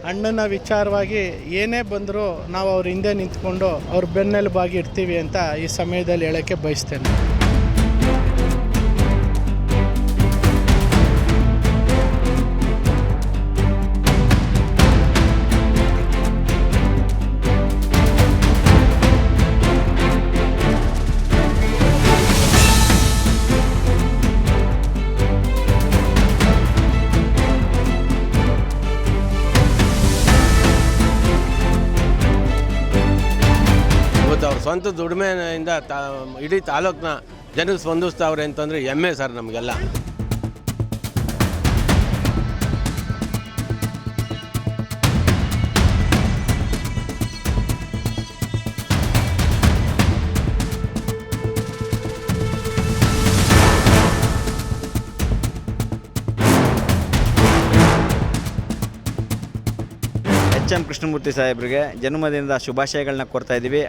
ಅಣ್ಣನ ವಿಚಾರವಾಗಿ ಏನೇ ಬಂದರೂ ನಾವು ಅವ್ರ ಹಿಂದೆ ನಿಂತ್ಕೊಂಡು ಅವ್ರ ಬೆನ್ನೆಲುಬಾಗಿ ಇರ್ತೀವಿ ಅಂತ ಈ ಸಮಯದಲ್ಲಿ ಹೇಳೋಕ್ಕೆ ಬಯಸ್ತೇನೆ. ಅವ್ರ ಸ್ವಂತ ದುಡಿಮೆಯಿಂದ ಇಡೀ ತಾಲೂಕನ್ನ ಜನರು ಸ್ಪಂದಿಸ್ತಾವ್ರೆ ಅಂತಂದರೆ ಹೆಮ್ಮೆ ಸರ್ ನಮಗೆಲ್ಲ. ಎಂ ಕೃಷ್ಣಮೂರ್ತಿ ಸಾಹೇಬ್ರಿಗೆ ಜನ್ಮದಿನದ ಶುಭಾಶಯಗಳನ್ನ ಕೊಡ್ತಾ ಇದ್ದೀವಿ.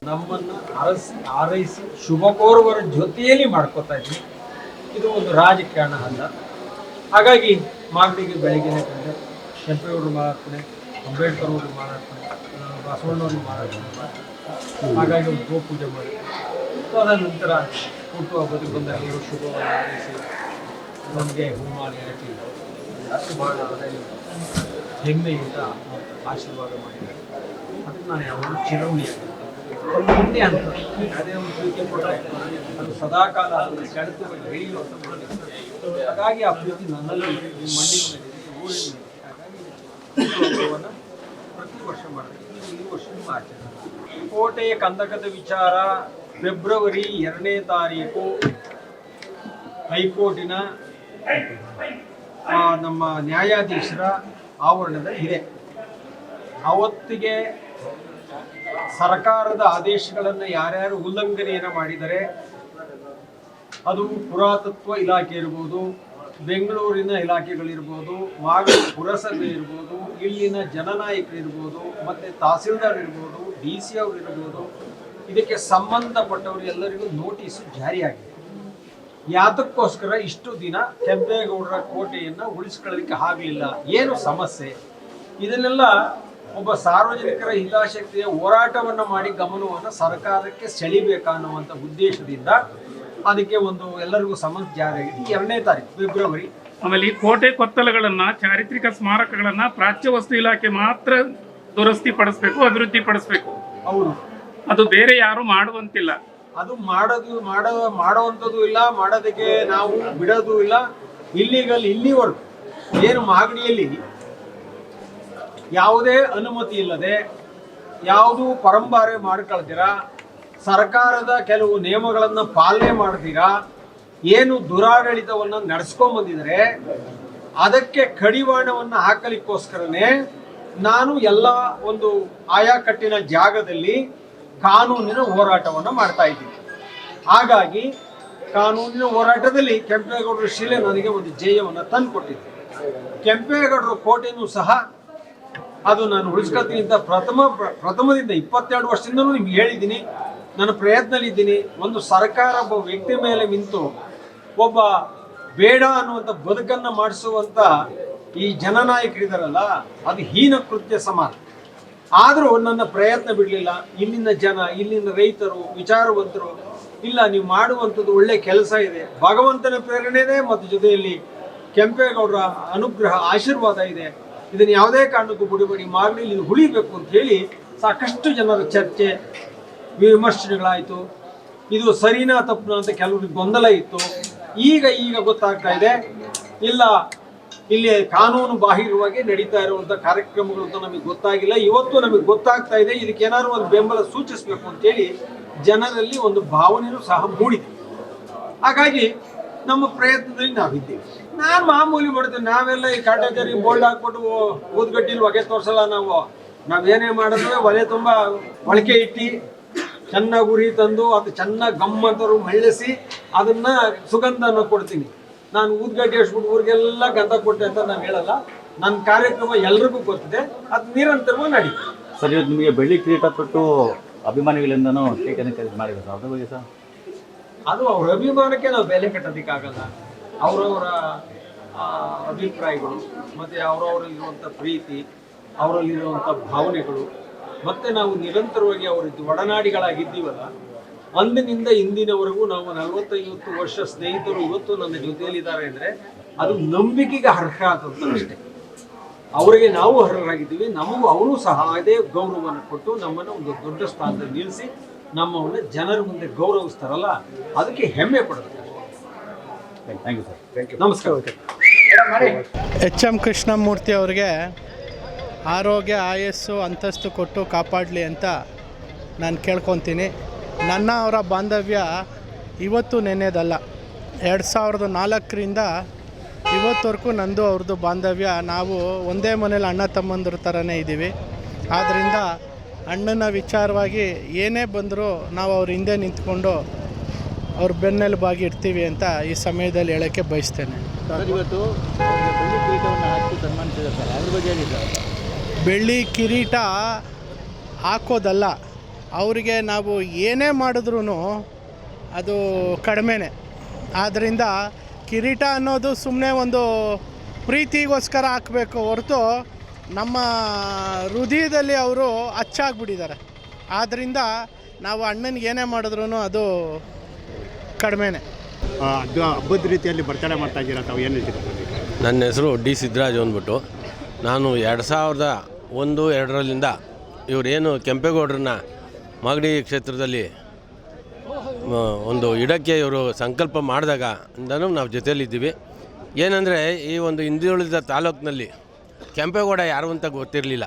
ನಮ್ಮನ್ನು ಆರೈಸಿ ಶುಭ ಕೋರುವರ ಜೊತೆಯಲ್ಲಿ ಮಾಡ್ಕೋತಾ ಇದ್ವಿ. ಇದು ಒಂದು ರಾಜಕಾರಣ ಅಲ್ಲ. ಹಾಗಾಗಿ ಮಾಗಡಿಗೆ ಬೆಳಗ್ಗೆನೆ ಬಂದೆ, ಕೆಂಪೇಗೌಡರು ಮಾತಾಡ್ತಾನೆ, ಅಂಬೇಡ್ಕರ್ ಅವರು ಮಾತಾಡ್ತಾನೆ, ಬಸವಣ್ಣವ್ರಿಗೆ ಮಾತಾಡ್ತಾನೆ. ಹಾಗಾಗಿ ಒಂದು ಗೋಪೂಜೆ ಮಾಡಿ ಅದಾದ ನಂತರ ಹುಟ್ಟುಹಬ್ಬಕ್ಕೆ ಬಂದ ಎಲ್ಲರೂ ಶುಭವನ್ನು ಹಾರೈಸಿ ನಮಗೆ ಹೂಮಾಲೆ ಹಾಕಿ ಭಾಳ ಹೆಮ್ಮೆಯಿಂದ ಆಶೀರ್ವಾದ ಮಾಡಿದ್ದಾರೆ. ಅದಕ್ಕೆ ನಾನು ಯಾವಾಗಲೂ ಚಿರಋಣಿಯಾಗಿದ್ದೆ. ಒಂದು ಮುಂದೆ ಅಂತ ಅದೇ ಒಂದು ಪ್ರೀತಿ ಕೊಟ್ಟರೆ ಅದು ಸದಾಕಾಲ ಕೆಳತು ಬೆಳೆಯುವಂಥ ಮಾಡಿ. ಹಾಗಾಗಿ ಆ ಪ್ರೀತಿ ನನ್ನಲ್ಲಿ ಮಣ್ಣಿನ ಮೇಲೆ ಊರಿನ ಮೇಲೆ. ಹಾಗಾಗಿ ಹಬ್ಬವನ್ನು ಪ್ರತಿ ವರ್ಷ ಮಾಡ್ತೀವಿ. ಈ ವರ್ಷ ಆಚರಣೆ. ಕೋಟೆಯ ಕಂದಕದ ವಿಚಾರ ಫೆಬ್ರವರಿ 2ನೇ ತಾರೀಕು ಹೈಕೋರ್ಟಿನ ನಮ್ಮ ನ್ಯಾಯಾಧೀಶರ ಆವರಣದಲ್ಲಿ ಇದೆ. ಅವತ್ತಿಗೆ ಸರ್ಕಾರದ ಆದೇಶಗಳನ್ನು ಯಾರ್ಯಾರು ಉಲ್ಲಂಘನೆಯನ್ನು ಮಾಡಿದರೆ ಅದು ಪುರಾತತ್ವ ಇಲಾಖೆ ಇರ್ಬೋದು, ಬೆಂಗಳೂರಿನ ಇಲಾಖೆಗಳಿರ್ಬೋದು, ಮಾಗಡಿ ಪುರಸಭೆ ಇರ್ಬೋದು, ಇಲ್ಲಿನ ಜನನಾಯಕರು ಇರ್ಬೋದು, ಮತ್ತು ತಹಸೀಲ್ದಾರ್ ಇರ್ಬೋದು, DC ಅವರು ಇರ್ಬೋದು, ಇದಕ್ಕೆ ಸಂಬಂಧಪಟ್ಟವರು ಎಲ್ಲರಿಗೂ ನೋಟಿಸು ಜಾರಿಯಾಗಿದೆ. ಯಾತಕ್ಕೋಸ್ಕರ ಇಷ್ಟು ದಿನ ಕೆಂಪೇಗೌಡರ ಕೋಟೆಯನ್ನು ಉಳಿಸ್ಕೊಳ್ಳಲಿಕ್ಕೆ ಆಗಲಿಲ್ಲ, ಏನು ಸಮಸ್ಯೆ, ಇದನ್ನೆಲ್ಲ ಒಬ್ಬ ಸಾರ್ವಜನಿಕರ ಹಿತಾಸಕ್ತಿಯ ಹೋರಾಟವನ್ನು ಮಾಡಿ ಗಮನವನ್ನು ಸರ್ಕಾರಕ್ಕೆ ಸೆಳಿಬೇಕನ್ನುವಂಥ ಉದ್ದೇಶದಿಂದ ಅದಕ್ಕೆ ಒಂದು ಎಲ್ಲರಿಗೂ ಸಮನ್ಸ್ ಜಾರಿಯಾಗಿದೆ. 2ನೇ ತಾರೀಕು ಫೆಬ್ರವರಿ. ಆಮೇಲೆ ಈ ಕೋಟೆ ಕೊತ್ತಲಗಳನ್ನ, ಚಾರಿತ್ರಿಕ ಸ್ಮಾರಕಗಳನ್ನ ಪ್ರಾಚ್ಯ ವಸ್ತು ಇಲಾಖೆ ಮಾತ್ರ ದುರಸ್ತಿ ಪಡಿಸ್ಬೇಕು, ಅಭಿವೃದ್ಧಿ ಪಡಿಸ್ಬೇಕು. ಹೌದು, ಅದು ಬೇರೆ ಯಾರು ಮಾಡುವಂತಿಲ್ಲ. ಅದು ಮಾಡುವಂಥದ್ದು ಇಲ್ಲ, ಮಾಡೋದಕ್ಕೆ ನಾವು ಬಿಡೋದು ಇಲ್ಲ. ಇಲ್ಲಿವರೆಗೂ ಏನು ಮಾಗಡಿಯಲ್ಲಿ ಯಾವುದೇ ಅನುಮತಿ ಇಲ್ಲದೆ, ಯಾವುದು ಪರಂಪರೆ ಮಾಡ್ಕೊಳ್ತೀರಾ, ಸರ್ಕಾರದ ಕೆಲವು ನಿಯಮಗಳನ್ನು ಪಾಲನೆ ಮಾಡ್ತೀರಾ, ಏನು ದುರಾಡಳಿತವನ್ನು ನಡೆಸ್ಕೊಂಡ್ಬಂದಿದ್ದಾರೆ, ಅದಕ್ಕೆ ಕಡಿವಾಣವನ್ನು ಹಾಕಲಿಕ್ಕೋಸ್ಕರನೇ ನಾನು ಎಲ್ಲ ಒಂದು ಆಯಾಕಟ್ಟಿನ ಜಾಗದಲ್ಲಿ ಕಾನೂನಿನ ಹೋರಾಟವನ್ನು ಮಾಡ್ತಾ ಇದ್ದೀನಿ. ಹಾಗಾಗಿ ಕಾನೂನಿನ ಹೋರಾಟದಲ್ಲಿ ಕೆಂಪೇಗೌಡರ ಶಿಲೆ ನನಗೆ ಒಂದು ಜಯವನ್ನು ತಂದು ಕೊಟ್ಟಿದೆ. ಕೆಂಪೇಗೌಡರ ಕೋಟೆಯೂ ಸಹ ಅದು ನಾನು ಉಳಿಸ್ಕೊಳ್ತೀನಿ ಅಂತ ಪ್ರಥಮದಿಂದ 22 ವರ್ಷದಿಂದಲೂ ನಿಮ್ಗೆ ಹೇಳಿದ್ದೀನಿ. ನಾನು ಪ್ರಯತ್ನದಲ್ಲಿದ್ದೀನಿ. ಒಂದು ಸರ್ಕಾರ ಒಬ್ಬ ವ್ಯಕ್ತಿ ಮೇಲೆ ನಿಂತು ಒಬ್ಬ ಬೇಡ ಅನ್ನುವಂಥ ಬದುಕನ್ನು ಮಾಡಿಸುವಂಥ ಈ ಜನನಾಯಕರಿದ್ದಾರಲ್ಲ, ಅದು ಹೀನ ಕೃತ್ಯ ಸಮಾನ. ಆದರೂ ನನ್ನ ಪ್ರಯತ್ನ ಬಿಡಲಿಲ್ಲ. ಇಲ್ಲಿನ ಜನ, ಇಲ್ಲಿನ ರೈತರು, ವಿಚಾರವಂತರು, ಇಲ್ಲ ನೀವು ಮಾಡುವಂಥದ್ದು ಒಳ್ಳೆ ಕೆಲಸ ಇದೆ, ಭಗವಂತನ ಪ್ರೇರಣೆ ಇದೆ, ಮತ್ತು ಜೊತೆಯಲ್ಲಿ ಕೆಂಪೇಗೌಡರ ಅನುಗ್ರಹ ಆಶೀರ್ವಾದ ಇದೆ, ಇದನ್ನು ಯಾವುದೇ ಕಾರಣಕ್ಕೂ ಬಿಡಬೇಡಿ, ಮಾಗಡಿಯಲ್ಲಿ ಇದು ಉಳಿಬೇಕು ಅಂತ ಹೇಳಿ ಸಾಕಷ್ಟು ಜನರ ಚರ್ಚೆ ವಿಮರ್ಶೆಗಳಾಯಿತು. ಇದು ಸರಿನಾ ತಪ್ಪು ಅಂತ ಕೆಲವರಿಗೆ ಗೊಂದಲ ಇತ್ತು. ಈಗ ಗೊತ್ತಾಗ್ತಾ ಇದೆ, ಇಲ್ಲ ಇಲ್ಲಿ ಕಾನೂನು ಬಾಹಿರವಾಗಿ ನಡೀತಾ ಇರುವಂಥ ಕಾರ್ಯಕ್ರಮಗಳು ಅಂತ ನಮಗೆ ಗೊತ್ತಾಗಿಲ್ಲ. ಇವತ್ತು ನಮಗೆ ಗೊತ್ತಾಗ್ತಾ ಇದೆ. ಇದಕ್ಕೆ ಏನಾದ್ರು ಒಂದು ಬೆಂಬಲ ಸೂಚಿಸಬೇಕು ಅಂತೇಳಿ ಜನರಲ್ಲಿ ಒಂದು ಭಾವನೆಯೂ ಸಹ ಮೂಡಿದೆ. ಹಾಗಾಗಿ ನಮ್ಮ ಪ್ರಯತ್ನದಲ್ಲಿ ನಾವಿದ್ದೀವಿ. ನಾನು ಮಾಮೂಲಿ ಮಾಡ್ತೇವೆ. ನಾವೆಲ್ಲ ಈ ಕಾಟಾಚಾರಿ ಬೋಲ್ಡ್ ಹಾಕ್ಬಿಟ್ಟು ಊದ್ಗಡ್ಡಿಲಿ ಹೊಗೆ ತೋರಿಸಲ್ಲ. ನಾವೇನೇ ಮಾಡಿದ್ರೆ ಒಲೆ ತುಂಬ ಮೊಳಕೆ ಇಟ್ಟು ಚೆನ್ನಾಗಿ ಉರಿ ತಂದು ಅದು ಚೆನ್ನಾಗಿ ಗಮ್ಮಂತರು ಮಳ್ಳಿಸಿ ಅದನ್ನ ಸುಗಂಧನ ಕೊಡ್ತೀನಿ. ನಾನು ಊದ್ಗಡ್ಡೆ ಹಚ್ಬಿಟ್ಟು ಊರಿಗೆಲ್ಲ ಗಂಧ ಕೊಟ್ಟೆ ಅಂತ ನಾನು ಹೇಳಲ್ಲ. ನನ್ನ ಕಾರ್ಯಕ್ರಮ ಎಲ್ರಿಗೂ ಗೊತ್ತಿದೆ, ಅದು ನಿರಂತರವಾಗಿ ನಡೀತದೆ. ಸರ್, ಇವತ್ತು ನಿಮಗೆ ಬೆಳ್ಳಿ ಕಿರೀಟ ಕೊಟ್ಟು ಅಭಿಮಾನಿಗಳಿಂದನೂ ಕೇಕನ್ನು ಖರೀದಿ ಮಾಡಿದ್ರು ಸರ್, ಅದ್ರ ಬಗ್ಗೆ ಸರ್? ಅದು ಅವ್ರ ಅಭಿಮಾನಕ್ಕೆ ನಾವು ಬೆಲೆ ಕಟ್ಟೋದಕ್ಕಾಗಲ್ಲ. ಅವರವರ ಅಭಿಪ್ರಾಯಗಳು ಮತ್ತು ಅವರವರಲ್ಲಿರುವಂಥ ಪ್ರೀತಿ, ಅವರಲ್ಲಿರುವಂಥ ಭಾವನೆಗಳು, ಮತ್ತು ನಾವು ನಿರಂತರವಾಗಿ ಅವರ ಒಡನಾಡಿಗಳಾಗಿದ್ದೀವಲ್ಲ, ಅಂದಿನಿಂದ ಇಂದಿನವರೆಗೂ ನಾವು 40-50 ವರ್ಷ ಸ್ನೇಹಿತರು ಇವತ್ತು ನನ್ನ ಜೊತೆಯಲ್ಲಿದ್ದಾರೆ ಅಂದರೆ ಅದು ನಂಬಿಕೆಗೆ ಅರ್ಹ ಅಷ್ಟೇ. ಅವರಿಗೆ ನಾವು ಅರ್ಹರಾಗಿದ್ದೀವಿ, ನಮಗೂ ಅವರು ಸಹ ಅದೇ ಗೌರವವನ್ನು ಕೊಟ್ಟು ನಮ್ಮನ್ನು ಒಂದು ದೊಡ್ಡ ಸ್ಥಾನದಲ್ಲಿ ನಿಲ್ಲಿಸಿ ನಮ್ಮನ್ನು ಜನರ ಮುಂದೆ ಗೌರವಿಸ್ತಾರಲ್ಲ, ಅದಕ್ಕೆ ಹೆಮ್ಮೆ ಪಡಬೇಕು. Thank you sir. Thank you. ನಮಸ್ಕಾರ. ಎಚ್.ಎಂ. ಕೃಷ್ಣಮೂರ್ತಿ ಅವ್ರಿಗೆ ಆರೋಗ್ಯ, ಆಯಸ್ಸು, ಅಂತಸ್ತು ಕೊಟ್ಟು ಕಾಪಾಡಲಿ ಅಂತ ನಾನು ಕೇಳ್ಕೊತೀನಿ. ನನ್ನ ಅವರ ಬಾಂಧವ್ಯ ಇವತ್ತು ನೆನ್ನೆದಲ್ಲ. 2004ರಿಂದ ಇವತ್ತವರೆಗೂ ನಂದು ಅವ್ರದ್ದು ಬಾಂಧವ್ಯ. ನಾವು ಒಂದೇ ಮನೇಲಿ ಅಣ್ಣ ತಮ್ಮಂದ್ರ ಥರನೇ ಇದ್ದೀವಿ. ಆದ್ದರಿಂದ ಅಣ್ಣನ ವಿಚಾರವಾಗಿ ಏನೇ ಬಂದರೂ ನಾವು ಅವ್ರ ಹಿಂದೆ ನಿಂತ್ಕೊಂಡು ಅವ್ರ ಬೆನ್ನೆಲುಬಾಗಿ ಇರ್ತೀವಿ ಅಂತ ಈ ಸಮಯದಲ್ಲಿ ಹೇಳೋಕ್ಕೆ ಬಯಸ್ತೇನೆ. ಇವತ್ತು ಬೆಳ್ಳಿ ಕಿರೀಟವನ್ನು ಹಾಕಿ ಸನ್ಮಾನಿಸಿದ್ದಾರೆ ಸರ್, ಅದ್ರ ಬಗ್ಗೆ ಹೇಳಿ ಸರ್. ಬೆಳ್ಳಿ ಕಿರೀಟ ಹಾಕೋದಲ್ಲ, ಅವರಿಗೆ ನಾವು ಏನೇ ಮಾಡಿದ್ರೂ ಅದು ಕಡಿಮೆನೇ. ಆದ್ದರಿಂದ ಕಿರೀಟ ಅನ್ನೋದು ಸುಮ್ಮನೆ ಒಂದು ಪ್ರೀತಿಗೋಸ್ಕರ ಹಾಕಬೇಕು ಹೊರತು ನಮ್ಮ ಹೃದಯದಲ್ಲಿ ಅವರು ಅಚ್ಚಾಗ್ಬಿಟ್ಟಿದ್ದಾರೆ. ಆದ್ದರಿಂದ ನಾವು ಅಣ್ಣನಿಗೆ ಏನೇ ಮಾಡಿದ್ರೂ ಅದು ಕಡಿಮೆನೇ. ಅದು ಹಬ್ಬದ ರೀತಿಯಲ್ಲಿ ಬರ್ತಡೇ ಮಾಡ್ತಾ ಇದ್ದೀರಾ ತಾವು, ಏನು ಹೇಳ್ತೀರಾ? ನನ್ನ ಹೆಸರು ಡಿ ಸಿದ್ದರಾಜು ಅಂದ್ಬಿಟ್ಟು. ನಾನು 2001-2ರಿಂದ ಇವರೇನು ಕೆಂಪೇಗೌಡರನ್ನ ಮಾಗಡಿ ಕ್ಷೇತ್ರದಲ್ಲಿ ಒಂದು ಇಡಕ್ಕೆ ಇವರು ಸಂಕಲ್ಪ ಮಾಡಿದಾಗ ಇಂದನೂ ನಾವು ಜೊತೆಯಲ್ಲಿದ್ದೀವಿ. ಏನಂದರೆ ಈ ಒಂದು ಹಿಂದುಳಿದ ತಾಲೂಕಿನಲ್ಲಿ ಕೆಂಪೇಗೌಡ ಯಾರು ಅಂತ ಗೊತ್ತಿರಲಿಲ್ಲ.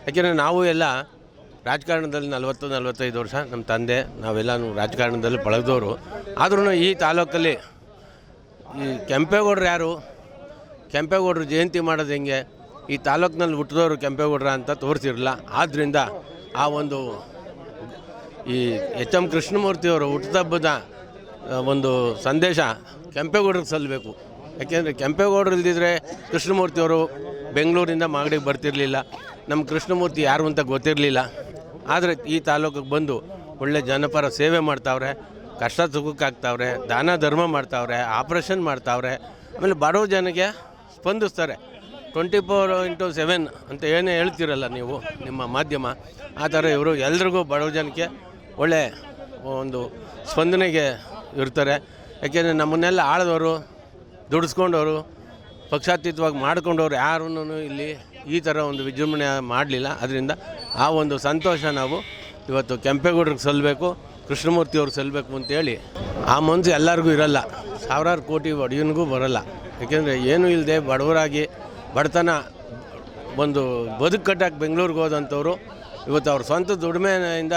ಯಾಕೆಂದರೆ ನಾವು ಎಲ್ಲ ರಾಜಕಾರಣದಲ್ಲಿ 40-45 ವರ್ಷ ನಮ್ಮ ತಂದೆ ನಾವೆಲ್ಲನೂ ರಾಜಕಾರಣದಲ್ಲಿ ಪಳಗಿದವರು. ಆದ್ರೂ ಈ ತಾಲೂಕಲ್ಲಿ ಈ ಕೆಂಪೇಗೌಡರು ಯಾರು, ಕೆಂಪೇಗೌಡರು ಜಯಂತಿ ಮಾಡೋದು ಹೆಂಗೆ, ಈ ತಾಲೂಕಿನಲ್ಲಿ ಹುಟ್ಟಿದವರು ಕೆಂಪೇಗೌಡರ ಅಂತ ತೋರಿಸಿರಲಿಲ್ಲ. ಆದ್ದರಿಂದ ಆ ಒಂದು ಈ ಎಚ್.ಎಂ. ಕೃಷ್ಣಮೂರ್ತಿಯವರು ಹುಟ್ಟುಹಬ್ಬದ ಒಂದು ಸಂದೇಶ ಕೆಂಪೇಗೌಡರಿಗೆ ಸಲ್ಲಬೇಕು. ಯಾಕೆಂದರೆ ಕೆಂಪೇಗೌಡರು ಇಲ್ದಿದ್ರೆ ಕೃಷ್ಣಮೂರ್ತಿಯವರು ಬೆಂಗಳೂರಿಂದ ಮಾಗಡಿಗೆ ಬರ್ತಿರಲಿಲ್ಲ. ನಮ್ಮ ಕೃಷ್ಣಮೂರ್ತಿ ಯಾರು ಅಂತ ಗೊತ್ತಿರಲಿಲ್ಲ. ಆದರೆ ಈ ತಾಲೂಕಿಗೆ ಬಂದು ಒಳ್ಳೆ ಜನಪರ ಸೇವೆ ಮಾಡ್ತಾವ್ರೆ, ಕಷ್ಟ ಸುಖಕ್ಕಾಗ್ತಾವ್ರೆ, ದಾನ ಧರ್ಮ ಮಾಡ್ತಾವ್ರೆ, ಆಪ್ರೇಷನ್ ಮಾಡ್ತಾವ್ರೆ. ಆಮೇಲೆ ಬಡವ ಜನಕ್ಕೆ ಸ್ಪಂದಿಸ್ತಾರೆ. 24/7 ಅಂತ ಏನೇ ಹೇಳ್ತಿರಲ್ಲ ನೀವು ನಿಮ್ಮ ಮಾಧ್ಯಮ, ಆ ಥರ ಇವರು ಎಲ್ರಿಗೂ ಬಡವ ಜನಕ್ಕೆ ಒಳ್ಳೆ ಒಂದು ಸ್ಪಂದನೆಗೆ ಇರ್ತಾರೆ. ಯಾಕೆಂದರೆ ನಮ್ಮನ್ನೆಲ್ಲ ಆಳಿದವರು, ದುಡಿಸ್ಕೊಂಡವರು, ಪಕ್ಷಾತೀತವಾಗಿ ಮಾಡ್ಕೊಂಡವ್ರು ಯಾರೂ ಇಲ್ಲಿ ಈ ಥರ ಒಂದು ವಿಜೃಂಭಣೆ ಮಾಡಲಿಲ್ಲ. ಅದರಿಂದ ಆ ಒಂದು ಸಂತೋಷ ನಾವು ಇವತ್ತು ಕೆಂಪೇಗೌಡರಿಗೆ ಸಲ್ಲಬೇಕು, ಕೃಷ್ಣಮೂರ್ತಿಯವ್ರಿಗೆ ಸಲ್ಲಬೇಕು ಅಂತೇಳಿ. ಆ ಮನಸ್ಸು ಎಲ್ಲರಿಗೂ ಇರಲ್ಲ, ಸಾವಿರಾರು ಕೋಟಿ ಒಡೆಯನಿಗೂ ಬರೋಲ್ಲ. ಯಾಕೆಂದರೆ ಏನೂ ಇಲ್ಲದೆ ಬಡವರಾಗಿ ಬಡತನ ಒಂದು ಬದುಕು ಕಟ್ಟಕ್ಕೆ ಬೆಂಗಳೂರಿಗೆ ಹೋದಂಥವ್ರು ಇವತ್ತು ಅವ್ರ ಸ್ವಂತ ದುಡಿಮೆಯಿಂದ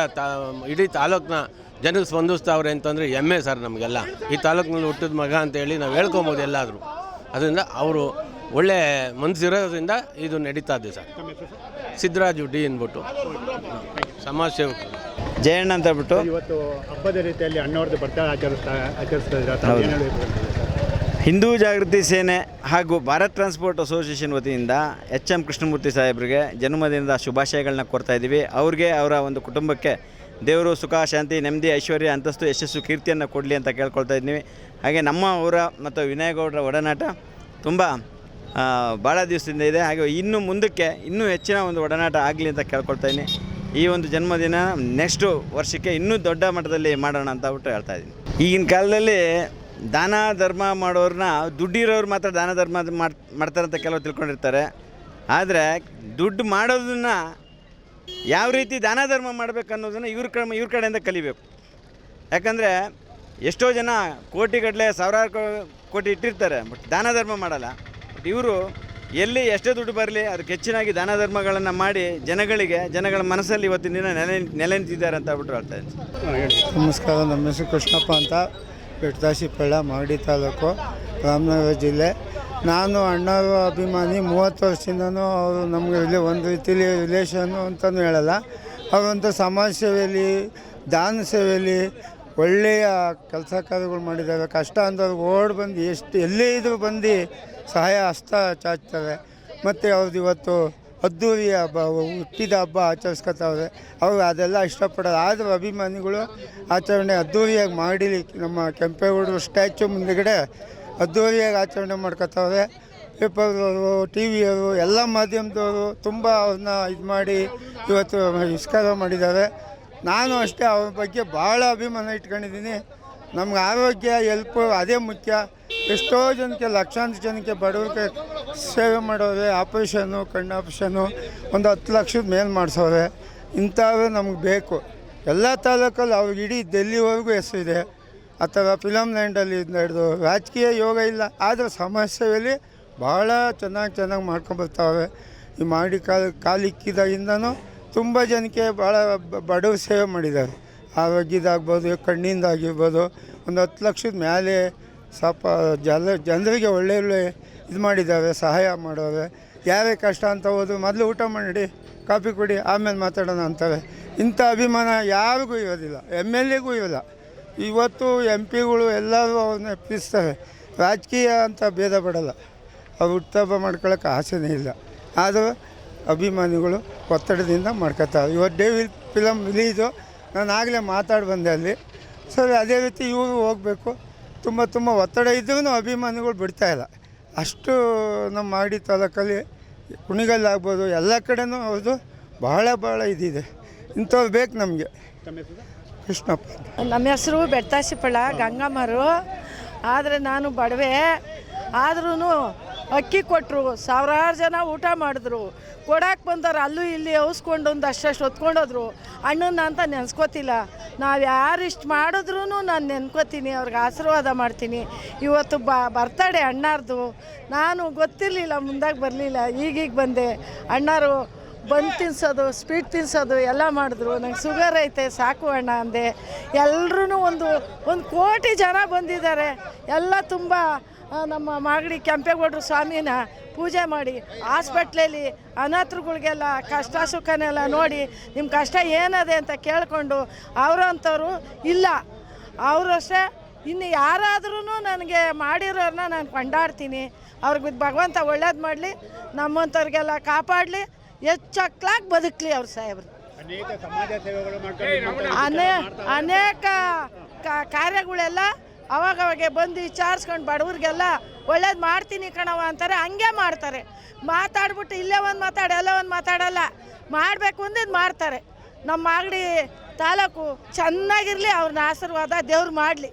ಇಡೀ ತಾಲೂಕಿನ ಜನಕ್ಕೆ ಸ್ಪಂದಿಸ್ತಾವ್ರೆ ಅಂತಂದರೆ ಹೆಮ್ಮೆ ಸರ್ ನಮಗೆಲ್ಲ. ಈ ತಾಲೂಕಿನಲ್ಲಿ ಹುಟ್ಟಿದ ಮಗ ಅಂತೇಳಿ ನಾವು ಹೇಳ್ಕೊಬೋದು ಎಲ್ಲಾದರೂ. ಅದರಿಂದ ಅವರು ಒಳ್ಳೆ ಮನಸ್ಸಿರೋದ್ರಿಂದ ಇದು ನಡೀತಾ ಇದೆ ಸರ್. ಸಿದ್ದರಾಜು ಡಿ ಅಂದ್ಬಿಟ್ಟು, ಸಮಾಜ ಸೇವಕರು. ಜಯಣ್ಣ ಅಂತ ಹೇಳ್ಬಿಟ್ಟು. ಇವತ್ತು ಹಬ್ಬದ ರೀತಿಯಲ್ಲಿ ಅಣ್ಣವ್ರದ್ದು ಬರ್ತಡೇ ಆಚರಿಸ್ತಾ ಇದ್ದಾರೆ. ಹಿಂದೂ ಜಾಗೃತಿ ಸೇನೆ ಹಾಗೂ ಭಾರತ್ ಟ್ರಾನ್ಸ್ಪೋರ್ಟ್ ಅಸೋಸಿಯೇಷನ್ ವತಿಯಿಂದ ಎಚ್.ಎಂ. ಕೃಷ್ಣಮೂರ್ತಿ ಸಾಹೇಬರಿಗೆ ಜನ್ಮದಿನದ ಶುಭಾಶಯಗಳನ್ನ ಕೊಡ್ತಾ ಇದ್ದೀವಿ. ಅವ್ರಿಗೆ, ಅವರ ಒಂದು ಕುಟುಂಬಕ್ಕೆ ದೇವರು ಸುಖ, ಶಾಂತಿ, ನೆಮ್ಮದಿ, ಐಶ್ವರ್ಯ, ಅಂತಸ್ತು, ಯಶಸ್ಸು, ಕೀರ್ತಿಯನ್ನು ಕೊಡಲಿ ಅಂತ ಕೇಳ್ಕೊಳ್ತಾ ಇದ್ದೀವಿ. ಹಾಗೆ ನಮ್ಮ ಅವರ ಮತ್ತು ವಿನಯಗೌಡರ ಒಡನಾಟ ತುಂಬ ಭಾಳ ದಿವಸದಿಂದ ಇದೆ. ಹಾಗೆ ಇನ್ನು ಮುಂದಕ್ಕೆ ಇನ್ನೂ ಹೆಚ್ಚಿನ ಒಂದು ಒಡನಾಟ ಆಗಲಿ ಅಂತ ಕೇಳ್ಕೊಳ್ತಾ ಇದ್ದೀನಿ. ಈ ಒಂದು ಜನ್ಮದಿನ ನೆಕ್ಸ್ಟು ವರ್ಷಕ್ಕೆ ಇನ್ನೂ ದೊಡ್ಡ ಮಟ್ಟದಲ್ಲಿ ಮಾಡೋಣ ಅಂತ ಬಿಟ್ಟು ಹೇಳ್ತಾ ಇದ್ದೀನಿ. ಈಗಿನ ಕಾಲದಲ್ಲಿ ದಾನ ಧರ್ಮ ಮಾಡೋರನ್ನ ದುಡ್ಡಿರೋರು ಮಾತ್ರ ದಾನ ಧರ್ಮ ಮಾಡ್ತಾರಂತ ಕೆಲವು ತಿಳ್ಕೊಂಡಿರ್ತಾರೆ. ಆದರೆ ದುಡ್ಡು ಮಾಡೋದನ್ನು ಯಾವ ರೀತಿ ದಾನ ಧರ್ಮ ಮಾಡಬೇಕು ಅನ್ನೋದನ್ನು ಇವ್ರ ಕಡೆಯಿಂದ ಕಲಿಬೇಕು. ಯಾಕಂದರೆ ಎಷ್ಟೋ ಜನ ಕೋಟಿಗಟ್ಟಲೆ ಸಾವಿರಾರು ಕೋಟಿ ಇಟ್ಟಿರ್ತಾರೆ, ಬಟ್ ದಾನ ಧರ್ಮ ಮಾಡಲ್ಲ. ಬಟ್ ಇವರು ಎಲ್ಲಿ ಎಷ್ಟೇ ದುಡ್ಡು ಬರಲಿ ಅದಕ್ಕೆ ಹೆಚ್ಚಿನಾಗಿ ದಾನ ಧರ್ಮಗಳನ್ನು ಮಾಡಿ ಜನಗಳ ಮನಸ್ಸಲ್ಲಿ ಇವತ್ತಿನ ದಿನ ನೆಲೆ ನಿಂತಿದ್ದಾರೆ ಅಂತ ಹೇಳ್ಬಿಟ್ಟು ಹೇಳ್ತಾ ಇದ್ದೀನಿ. ನಮಸ್ಕಾರ. ನಮ್ಮ ಹೆಸರು ಕೃಷ್ಣಪ್ಪ ಅಂತ, ಬೆಟ್ಟದಾಸಿಪಳ್ಳ, ಮಾಗಡಿ ತಾಲೂಕು, ರಾಮನಗರ ಜಿಲ್ಲೆ. ನಾನು ಅಣ್ಣವ್ರ ಅಭಿಮಾನಿ. 30 ವರ್ಷದಿಂದನೂ ಅವರು ನಮಗೆ ಇಲ್ಲಿ ಒಂದು ರೀತಿಯಲ್ಲಿ ರಿಲೇಷನ್ನು ಅಂತಲೂ ಹೇಳಲ್ಲ. ಅವರಂಥ ಸಮಾಜ ಸೇವೆಯಲ್ಲಿ, ದಾನ ಸೇವೆಯಲ್ಲಿ ಒಳ್ಳೆಯ ಕೆಲಸ ಕಾರ್ಯಗಳು ಮಾಡಿದ್ದಾರೆ. ಕಷ್ಟ ಅಂದವ್ರಿಗೆ ಓಡಿ ಬಂದು ಎಷ್ಟು ಎಲ್ಲೇ ಇದ್ರೂ ಬಂದು ಸಹಾಯ ಹಸ್ತ ಚಾಚ್ತಾರೆ. ಮತ್ತು ಅವ್ರದ್ದು ಇವತ್ತು ಅದ್ದೂರಿ ಹಬ್ಬ, ಹುಟ್ಟಿದ ಹಬ್ಬ ಆಚರಿಸ್ಕೊತಾವ್ರೆ. ಅವರು ಅದೆಲ್ಲ ಇಷ್ಟಪಡೋದು. ಆದರೂ ಅಭಿಮಾನಿಗಳು ಆಚರಣೆ ಅದ್ದೂರಿಯಾಗಿ ಮಾಡಲಿ. ನಮ್ಮ ಕೆಂಪೇಗೌಡರು ಸ್ಟ್ಯಾಚ್ಯೂ ಮುಂದುಗಡೆ ಅದ್ದೂರಿಯಾಗಿ ಆಚರಣೆ ಮಾಡ್ಕೊತಾವ್ರೆ. ಪೇಪರ್ದವರು, ಟಿ ವಿಯವರು, ಎಲ್ಲ ಮಾಧ್ಯಮದವರು ತುಂಬ ಅವ್ರನ್ನ ಇದು ಮಾಡಿ ಇವತ್ತು ನಮಸ್ಕಾರ ಮಾಡಿದ್ದಾರೆ. ನಾನು ಅಷ್ಟೇ ಅವ್ರ ಬಗ್ಗೆ ಭಾಳ ಅಭಿಮಾನ ಇಟ್ಕೊಂಡಿದ್ದೀನಿ. ನಮ್ಗೆ ಆರೋಗ್ಯ ಹೆಲ್ಪು ಅದೇ ಮುಖ್ಯ. ಎಷ್ಟೋ ಜನಕ್ಕೆ, ಲಕ್ಷಾಂತರ ಜನಕ್ಕೆ ಬಡವ್ರಿಗೆ ಸೇವೆ ಮಾಡೋರೆ. ಆಪ್ರೇಷನ್ನು, ಕಣ್ಣು ಆಪ್ರೇಷನ್ನು ಒಂದು 10 ಲಕ್ಷದ ಮೇಲೆ ಮಾಡಿಸೋರೆ. ಇಂಥವೇ ನಮ್ಗೆ ಬೇಕು. ಎಲ್ಲ ತಾಲೂಕಲ್ಲಿ ಅವ್ರಿಗೆ ಇಡೀ ಡೆಲ್ಲಿವರೆಗೂ ಹೆಸರಿದೆ. ಆ ಥರ ಫಿಲಮ್ ಲ್ಯಾಂಡಲ್ಲಿ ನಡೆದು ರಾಜಕೀಯ ಯೋಗ ಇಲ್ಲ, ಆದರೆ ಸಮಾಜ ಸೇವೆಯಲ್ಲಿ ಭಾಳ ಚೆನ್ನಾಗಿ ಮಾಡ್ಕೊಂಬರ್ತಾವೆ. ಈ ಮಾಡಿ ಕಾಲಿಕ್ಕಿದಾಗಿಂದನೂ ತುಂಬ ಜನಕ್ಕೆ ಭಾಳ ಬಡವ್ರ ಸೇವೆ ಮಾಡಿದ್ದಾರೆ. ಆರೋಗ್ಯದಾಗ್ಬೋದು, ಕಣ್ಣಿಂದಾಗಿರ್ಬೋದು. ಒಂದು 10 ಲಕ್ಷದ ಮೇಲೆ ಸ್ವಲ್ಪ ಜನರಿಗೆ ಒಳ್ಳೆ ಇದು ಮಾಡಿದ್ದಾರೆ, ಸಹಾಯ ಮಾಡೋರೆ. ಯಾರೇ ಕಷ್ಟ ಅಂತ ಹೋದ್ರು ಮೊದಲು ಊಟ ಮಾಡಿ, ಕಾಫಿ ಕುಡಿ, ಆಮೇಲೆ ಮಾತಾಡೋಣ ಅಂತಾರೆ. ಇಂಥ ಅಭಿಮಾನ ಯಾರಿಗೂ ಇರೋದಿಲ್ಲ, MLAಗೂ ಇರೋಲ್ಲ. ಇವತ್ತು MP ಗಳು ಎಲ್ಲರೂ ಅವ್ರನ್ನ ಪ್ರೀತಿಸ್ತಾರೆ. ರಾಜಕೀಯ ಅಂತ ಭೇದ ಪಡೋಲ್ಲ. ಅವ್ರು ಹುಟ್ಟುಹಬ್ಬ ಮಾಡ್ಕೊಳ್ಳೋಕೆ ಆಸೆನೇ ಇಲ್ಲ. ಆದರೂ ಅಭಿಮಾನಿಗಳು ಒತ್ತಡದಿಂದ ಮಾಡ್ಕೊತಾರೆ. ಇವತ್ತು ಡೇವಿಲ್ ಫಿಲಮ್ ರಿಲೀಸು, ನಾನು ಆಗಲೇ ಮಾತಾಡಿ ಬಂದೆ ಅಲ್ಲಿ. ಸರಿ, ಅದೇ ರೀತಿ ಇವರು ಹೋಗಬೇಕು. ತುಂಬ ಒತ್ತಡ ಇದ್ರೂ ಅಭಿಮಾನಿಗಳು ಬಿಡ್ತಾಯಿಲ್ಲ. ಅಷ್ಟು ನಮ್ಮ ಮಾಗಡಿ ತಾಲೂಕಲ್ಲಿ ಕುಣಿಗಲ್ ಆಗ್ಬೋದು, ಎಲ್ಲ ಕಡೆನೂ ಅವ್ರದ್ದು ಭಾಳ ಇದಿದೆ. ಇಂಥವ್ರು ಬೇಕು ನಮಗೆ. ಕೃಷ್ಣಪ್ಪ. ನಮ್ಮ ಹೆಸರು ಬೆಟ್ಟಾಸಿಪಳ್ಳ ಗಂಗಮ್ಮರು. ಆದರೆ ನಾನು ಬಡವೆ. ಆದ್ರೂ ಅಕ್ಕಿ ಕೊಟ್ಟರು, ಸಾವಿರಾರು ಜನ ಊಟ ಮಾಡಿದ್ರು. ಕೊಡಕ್ಕೆ ಬಂದವ್ರು ಅಲ್ಲೂ ಇಲ್ಲಿ ಔಸ್ಕೊಂಡು ಒಂದು ಅಷ್ಟು ಹೊತ್ಕೊಂಡೋದ್ರು. ಅಣ್ಣನ ಅಂತ ನೆನೆಸ್ಕೋತಿಲ್ಲ. ನಾವು ಯಾರು ಇಷ್ಟು ಮಾಡಿದ್ರೂ ನಾನು ನೆನ್ಕೋತೀನಿ, ಅವ್ರಿಗೆ ಆಶೀರ್ವಾದ ಮಾಡ್ತೀನಿ. ಇವತ್ತು ಬರ್ತಡೇ ಅಣ್ಣಾರ್ದು. ನಾನು ಗೊತ್ತಿರಲಿಲ್ಲ, ಮುಂದಾಗಿ ಬರಲಿಲ್ಲ, ಈಗೀಗ ಬಂದೆ. ಅಣ್ಣಾರು ಬಂದು ತಿನ್ಸೋದು, ಸ್ವೀಟ್ ತಿನ್ಸೋದು ಎಲ್ಲ ಮಾಡಿದ್ರು. ನಂಗೆ ಶುಗರ್ ಐತೆ, ಸಾಕು ಅಣ್ಣ ಅಂದೆ. ಎಲ್ಲರೂ ಒಂದು ಕೋಟಿ ಜನ ಬಂದಿದ್ದಾರೆ. ಎಲ್ಲ ತುಂಬ ನಮ್ಮ ಮಾಗಡಿ ಕೆಂಪೇಗೌಡರು ಸ್ವಾಮಿನ ಪೂಜೆ ಮಾಡಿ, ಹಾಸ್ಪಿಟ್ಲಲ್ಲಿ ಅನಾಥರುಗಳಿಗೆಲ್ಲ ಕಷ್ಟ ಸುಖನೆಲ್ಲ ನೋಡಿ, ನಿಮ್ಮ ಕಷ್ಟ ಏನದೆ ಅಂತ ಕೇಳಿಕೊಂಡು ಅವರಂಥವ್ರು ಇಲ್ಲ. ಅವರು ಅಷ್ಟೇ. ಇನ್ನು ಯಾರಾದ್ರೂ ನನಗೆ ಮಾಡಿರೋರನ್ನ ನಾನು ಕೊಂಡಾಡ್ತೀನಿ. ಅವ್ರಿಗೆ ಭಗವಂತ ಒಳ್ಳೇದು ಮಾಡಲಿ, ನಮ್ಮಂಥವ್ರಿಗೆಲ್ಲ ಕಾಪಾಡಲಿ, ಹೆಚ್ಚಕ್ಲಾಗಿ ಬದುಕಲಿ ಅವ್ರು ಸಾಹೇಬ್ರು. ಅನೇಕ ಸಮಾಜ ಸೇವೆಗಳು ಮಾಡ್ಕೊಂಡು ಅನೇಕ ಕಾರ್ಯಗಳೆಲ್ಲ ಅವಾಗವಾಗ ಬಂದು ವಿಚಾರಿಸ್ಕೊಂಡು ಬಡವ್ರಿಗೆಲ್ಲ ಒಳ್ಳೇದು ಮಾಡ್ತೀನಿ ಕಣವ ಅಂತಾರೆ. ಹಂಗೆ ಮಾಡ್ತಾರೆ. ಮಾತಾಡ್ಬಿಟ್ಟು ಇಲ್ಲೇ ಒಂದು ಮಾತಾಡಿ ಎಲ್ಲ ಒಂದು ಮಾತಾಡಲ್ಲ. ಮಾಡಬೇಕು ಅಂದಿದ್ದು ಮಾಡ್ತಾರೆ. ನಮ್ಮ ಮಾಗಡಿ ತಾಲೂಕು ಚೆನ್ನಾಗಿರಲಿ, ಅವ್ರನ್ನ ಆಶೀರ್ವಾದ ದೇವ್ರು ಮಾಡಲಿ.